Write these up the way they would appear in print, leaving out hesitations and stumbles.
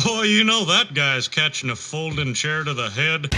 Boy, you know that guy's catching a folding chair to the head.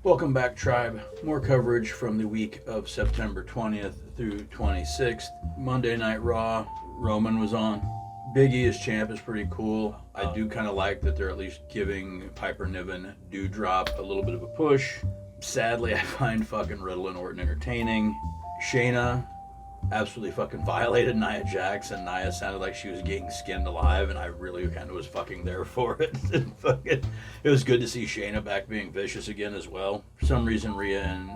Welcome back, Tribe. More coverage from the week of September 20th through 26th. Monday Night Raw, Roman was on. Big E as champ is pretty cool. I do kind of like that they're at least giving Piper Niven Dewdrop a little bit of a push. Sadly, I find fucking Riddle and Orton entertaining. Shayna absolutely fucking violated Nia Jax, and Nia sounded like she was getting skinned alive, and I really kind of was fucking there for it. It was good to see Shayna back being vicious again as well. For some reason, Rhea and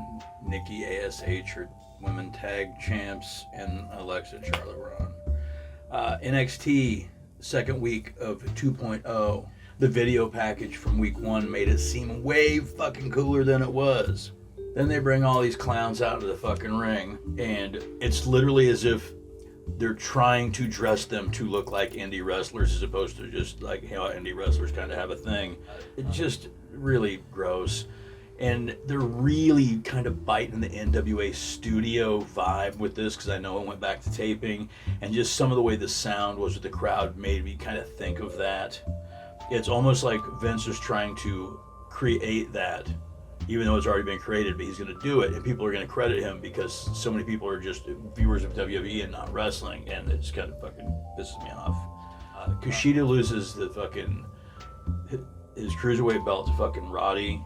Nikki ASH are women tag champs, and Alexa and Charlotte were on. NXT, second week of 2.0. The video package from week 1 made it seem way fucking cooler than it was. Then they bring all these clowns out to the fucking ring, and it's literally as if they're trying to dress them to look like indie wrestlers as opposed to just like how indie wrestlers kind of have a thing. It's just really gross. And they're really kind of biting the NWA studio vibe with this, because I know it went back to taping, and just some of the way the sound was with the crowd made me kind of think of that. It's almost like Vince is trying to create that, even though it's already been created, but he's going to do it, and people are going to credit him because so many people are just viewers of WWE and not wrestling, and it just kind of fucking pisses me off. Kushida loses the fucking his cruiserweight belt to fucking Roddy.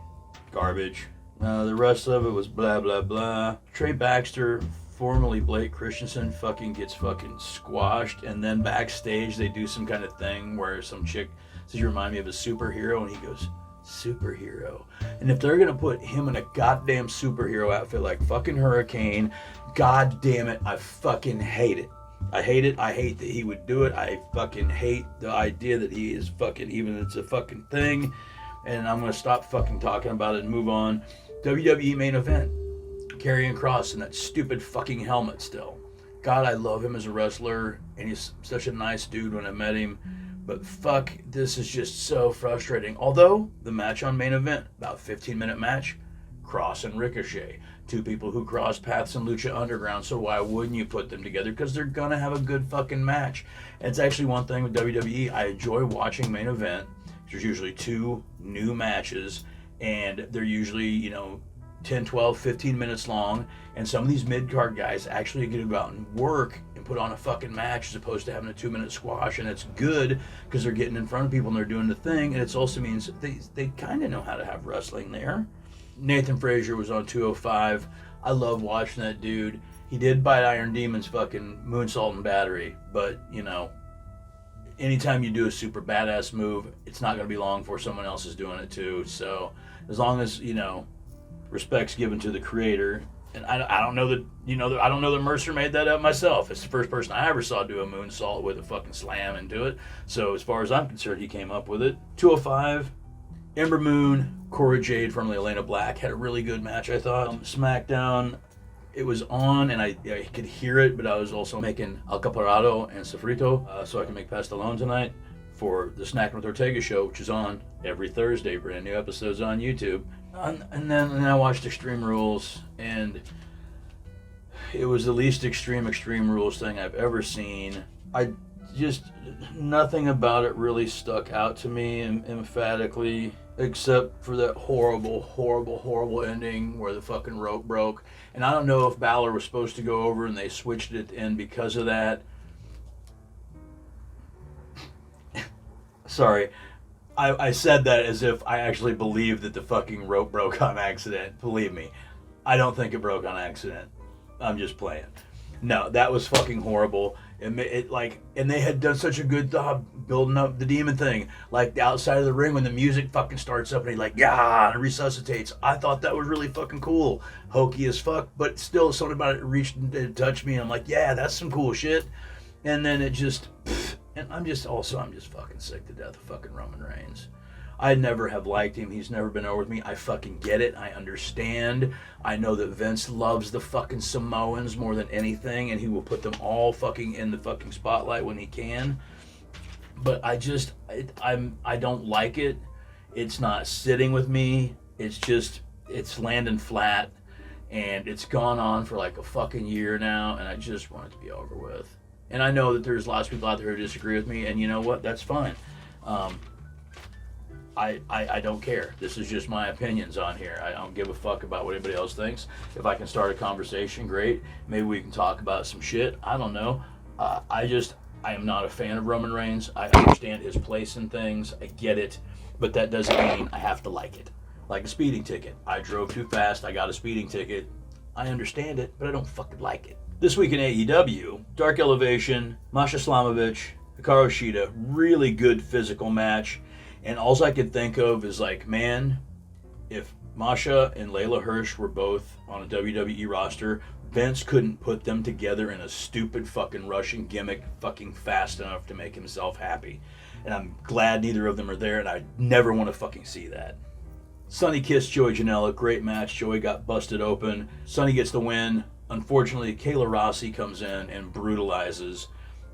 Garbage. The rest of it was blah blah blah. Trey Baxter, formerly Blake Christensen, fucking gets fucking squashed, and then backstage they do some kind of thing where some chick says, "You remind me of a superhero," and he goes, "Superhero." And if they're gonna put him in a goddamn superhero outfit like fucking Hurricane, god damn it, I fucking hate it. I hate it. I hate that he would do it. I fucking hate the idea that he is fucking, even it's a fucking thing. And I'm going to stop fucking talking about it and move on. WWE main event. Karrion Kross in that stupid fucking helmet still. God, I love him as a wrestler, and he's such a nice dude when I met him. But fuck, this is just so frustrating. Although, the match on main event, about 15-minute match, Kross and Ricochet. Two people who crossed paths in Lucha Underground, so why wouldn't you put them together? Because they're going to have a good fucking match. And it's actually one thing with WWE, I enjoy watching main event. There's usually 2 new matches, and they're usually, 10, 12, 15 minutes long, and some of these mid-card guys actually get to go out and work and put on a fucking match as opposed to having a 2-minute squash, and it's good because they're getting in front of people and they're doing the thing, and it also means they kind of know how to have wrestling there. Nathan Frazier was on 205. I love watching that dude. He did bite Iron Demon's fucking moonsault and battery, but, anytime you do a super badass move, it's not going to be long before someone else is doing it too. So as long as, respect's given to the creator, and I don't know that, I don't know that Mercer made that up myself. It's the first person I ever saw do a moonsault with a fucking slam into it. So as far as I'm concerned, he came up with it. 205, Ember Moon, Cora Jade, formerly Elena Black, had a really good match, I thought. SmackDown, it was on, and I could hear it, but I was also making alcaparado and sofrito so I can make pastelón tonight for the Snacking with Ortega show, which is on every Thursday. Brand new episodes on YouTube. And then I watched Extreme Rules, and it was the least extreme Rules thing I've ever seen. Nothing about it really stuck out to me emphatically, except for that horrible ending where the fucking rope broke. And I don't know if Balor was supposed to go over and they switched it at the end because of that. Sorry. I said that as if I actually believed that the fucking rope broke on accident. Believe me, I don't think it broke on accident. I'm just playing. No, that was fucking horrible. And they had done such a good job building up the demon thing. Like the outside of the ring when the music fucking starts up and he and resuscitates. I thought that was really fucking cool. Hokey as fuck, but still something about it reached and touched me. And I'm like, yeah, that's some cool shit. And then it just, and I'm just fucking sick to death of fucking Roman Reigns. I never have liked him. He's never been over with me. I fucking get it. I understand. I know that Vince loves the fucking Samoans more than anything, and he will put them all fucking in the fucking spotlight when he can. But I don't like it. It's not sitting with me. It's just, it's landing flat, and it's gone on for like a fucking year now, and I just want it to be over with. And I know that there's lots of people out there who disagree with me, and you know what? That's fine. I don't care. This is just my opinions on here. I don't give a fuck about what anybody else thinks. If I can start a conversation, great. Maybe we can talk about some shit. I don't know. I am not a fan of Roman Reigns. I understand his place in things. I get it. But that doesn't mean I have to like it. Like a speeding ticket. I drove too fast. I got a speeding ticket. I understand it, but I don't fucking like it. This week in AEW, Dark Elevation, Masha Slamovich, Hikaru Shida, really good physical match. And all I could think of is like, man, if Masha and Layla Hirsch were both on a WWE roster, Vince couldn't put them together in a stupid fucking Russian gimmick fucking fast enough to make himself happy. And I'm glad neither of them are there, and I never want to fucking see that. Sonny kissed Joey Janela, great match. Joey got busted open. Sonny gets the win. Unfortunately, Kayla Rossi comes in and brutalizes.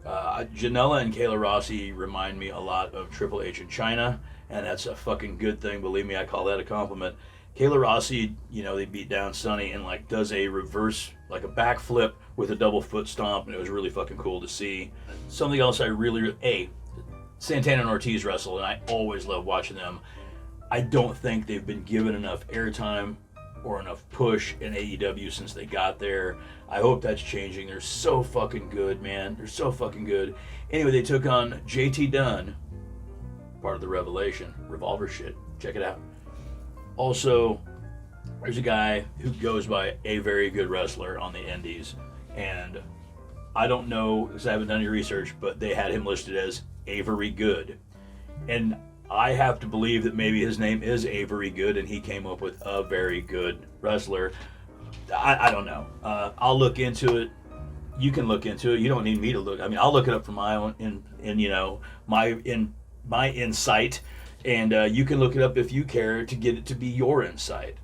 Janela and Kayla Rossi remind me a lot of Triple H in China, and that's a fucking good thing. Believe me, I call that a compliment. Kayla Rossi, they beat down Sonny and like does a reverse, like a backflip with a double foot stomp, and it was really fucking cool to see. Something else Santana and Ortiz wrestle, and I always love watching them. I don't think they've been given enough airtime or enough push in AEW since they got there. I hope that's changing. They're so fucking good, man. They're so fucking good. Anyway, they took on JT Dunn, part of the Revelation. Revolver shit. Check it out. Also, there's a guy who goes by a very good wrestler on the indies, and I don't know because I haven't done any research, but they had him listed as Avery Good. And I have to believe that maybe his name is Avery Good and he came up with a very good wrestler. I don't know. I'll look into it. You can look into it. You don't need me to look. I mean, I'll look it up for my own my insight, and you can look it up if you care to get it to be your insight.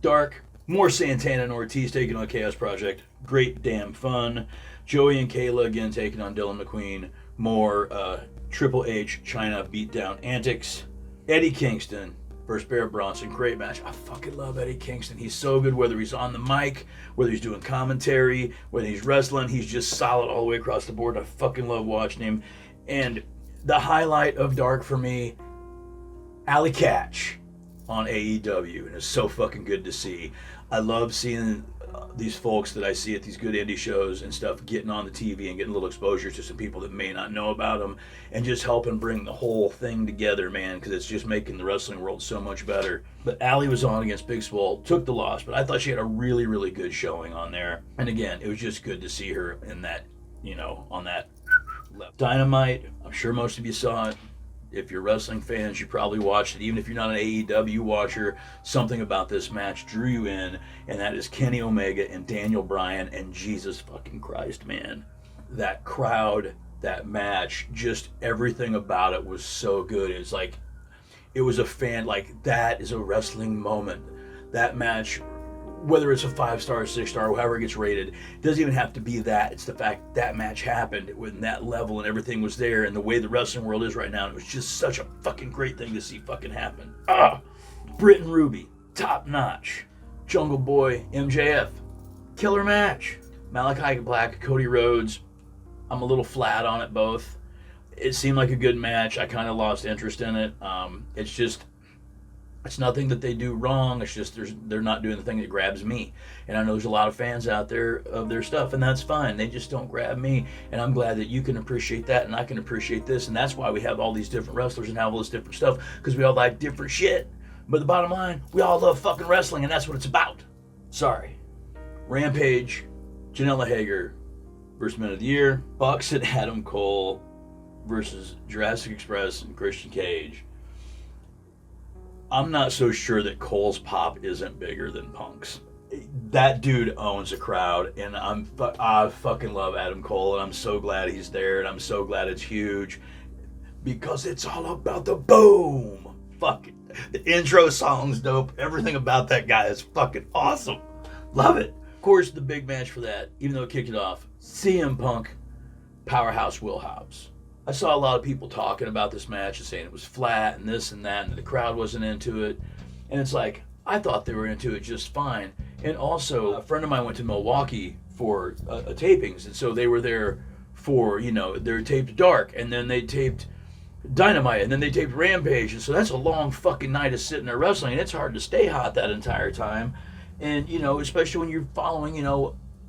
Dark. More Santana and Ortiz taking on Chaos Project. Great damn fun. Joey and Kayla again taking on Dylan McQueen. More Triple H China beatdown antics. Eddie Kingston versus Bear Bronson. Great match. I fucking love Eddie Kingston. He's so good, whether he's on the mic, whether he's doing commentary, whether he's wrestling. He's just solid all the way across the board. I fucking love watching him. And the highlight of Dark for me, Allie Katch on AEW. And it's so fucking good to see. I love seeing these folks that I see at these good indie shows and stuff getting on the TV and getting a little exposure to some people that may not know about them and just helping bring the whole thing together, man, because it's just making the wrestling world so much better. But Allie was on against Big Swole, took the loss, but I thought she had a really, really good showing on there. And again, it was just good to see her in that, on that level. Dynamite, I'm sure most of you saw it. If you're wrestling fans, you probably watched it. Even if you're not an AEW watcher, something about this match drew you in, and that is Kenny Omega and Daniel Bryan, and Jesus fucking Christ, man. That crowd, that match, just everything about it was so good. It's like, it was that is a wrestling moment. That match, whether it's a 5-star, 6-star, however it gets rated, it doesn't even have to be that. It's the fact that match happened when that level and everything was there, and the way the wrestling world is right now, it was just such a fucking great thing to see fucking happen. Britt and Ruby, top notch. Jungle Boy, MJF, killer match. Malachi Black, Cody Rhodes, I'm a little flat on it both. It seemed like a good match. I kind of lost interest in it. It's nothing that they do wrong. It's just they're not doing the thing that grabs me. And I know there's a lot of fans out there of their stuff, and that's fine. They just don't grab me. And I'm glad that you can appreciate that, and I can appreciate this. And that's why we have all these different wrestlers and have all this different stuff, because we all like different shit. But the bottom line, we all love fucking wrestling, and that's what it's about. Sorry. Rampage, Janela Hager versus Men of the Year. Bucks and Adam Cole versus Jurassic Express and Christian Cage. I'm not so sure that Cole's pop isn't bigger than Punk's. That dude owns a crowd, and I fucking love Adam Cole, and I'm so glad he's there, and I'm so glad it's huge, because it's all about the boom. Fuck it. The intro song's dope. Everything about that guy is fucking awesome. Love it. Of course, the big match for that, even though it kicked it off, CM Punk, Powerhouse Will Hobbs. I saw a lot of people talking about this match and saying it was flat and this and that, and the crowd wasn't into it. And it's like, I thought they were into it just fine. And also, a friend of mine went to Milwaukee for a tapings, and so they were there for, they taped Dark, and then they taped Dynamite, and then they taped Rampage, and so that's a long fucking night of sitting there wrestling, and it's hard to stay hot that entire time. And, especially when you're following,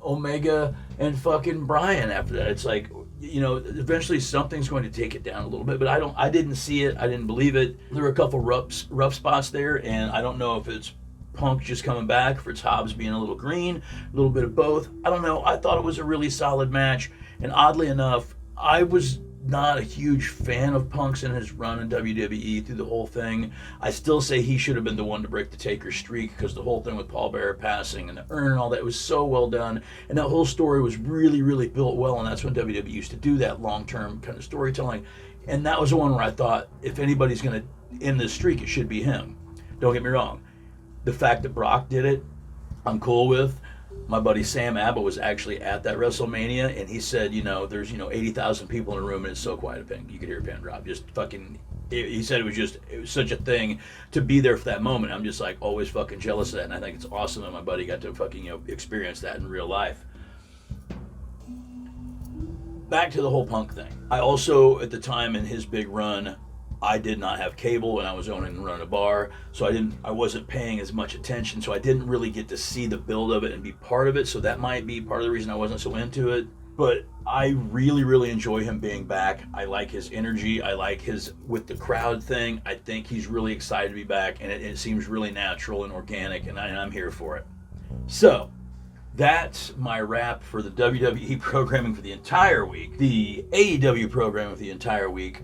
Omega and fucking Bryan after that. It's like, eventually something's going to take it down a little bit, but I didn't see it. I didn't believe it. There were a couple rough spots there, and I don't know if it's Punk just coming back, if it's Hobbs being a little green, a little bit of both. I don't know. I thought it was a really solid match, and oddly enough, I was not a huge fan of Punk's in his run in WWE through the whole thing. I still say he should have been the one to break the Taker streak, because the whole thing with Paul Bearer passing and the urn and all that was so well done, and that whole story was really, really built well, and that's when WWE used to do that long-term kind of storytelling. And that was the one where I thought, if anybody's going to end this streak, it should be him. Don't get me wrong. The fact that Brock did it, I'm cool with. My buddy Sam Abba was actually at that WrestleMania, and he said, there's 80,000 people in a room, and it's so quiet a pin. You could hear a pin drop. Just fucking. He said it was such a thing to be there for that moment. I'm just like always fucking jealous of that, and I think it's awesome that my buddy got to fucking experience that in real life. Back to the whole Punk thing. I also, at the time in his big run, I did not have cable, and I was owning and running a bar, so I wasn't paying as much attention, so I didn't really get to see the build of it and be part of it, so that might be part of the reason I wasn't so into it. But I really, really enjoy him being back. I like his energy. I like his with the crowd thing. I think he's really excited to be back, and it seems really natural and organic, and I'm here for it. So, that's my wrap for the WWE programming for the entire week. The AEW programming for the entire week.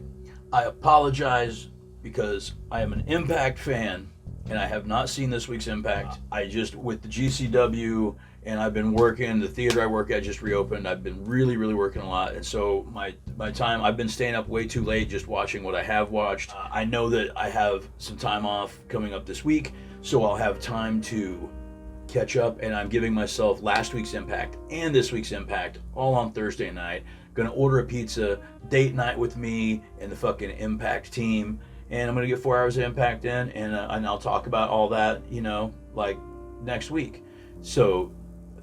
I apologize because I am an Impact fan and I have not seen this week's Impact. I just, with the GCW, and I've been working, the theater I work at just reopened. I've been really, really working a lot. And so my time, I've been staying up way too late just watching what I have watched. I know that I have some time off coming up this week, so I'll have time to catch up, and I'm giving myself last week's Impact and this week's Impact all on Thursday night. Gonna order a pizza, date night with me and the fucking Impact team, and I'm gonna get 4 hours of Impact in, and I'll talk about all that, like next week. So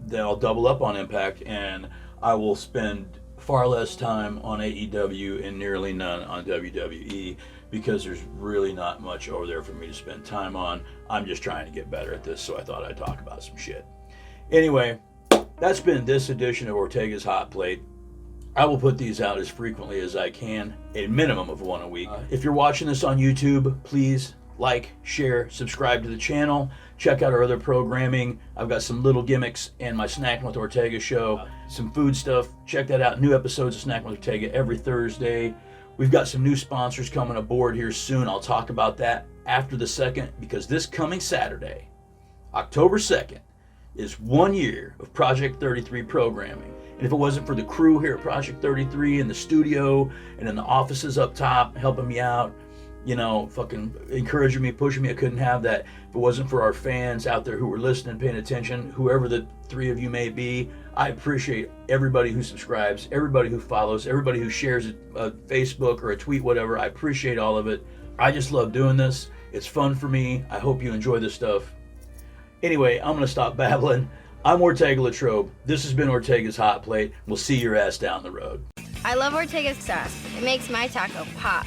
then I'll double up on Impact, and I will spend far less time on AEW and nearly none on WWE, because there's really not much over there for me to spend time on. I'm just trying to get better at this, so I thought I'd talk about some shit. Anyway, that's been this edition of Ortega's Hot Plate. I will put these out as frequently as I can, a minimum of one a week. If you're watching this on YouTube, please like, share, subscribe to the channel. Check out our other programming. I've got some little gimmicks and my Snacking with Ortega show, some food stuff. Check that out. New episodes of Snacking with Ortega every Thursday. We've got some new sponsors coming aboard here soon. I'll talk about that after the second, because this coming Saturday, October 2nd, is 1 year of Project 33 programming. And if it wasn't for the crew here at Project 33 in the studio and in the offices up top helping me out, fucking encouraging me, pushing me, I couldn't have that. If it wasn't for our fans out there who were listening, paying attention, whoever the three of you may be, I appreciate everybody who subscribes, everybody who follows, everybody who shares a Facebook or a tweet, whatever. I appreciate all of it. I just love doing this. It's fun for me. I hope you enjoy this stuff. Anyway, I'm going to stop babbling. I'm Ortega Latrobe. This has been Ortega's Hot Plate. We'll see your ass down the road. I love Ortega's sauce. It makes my taco pop.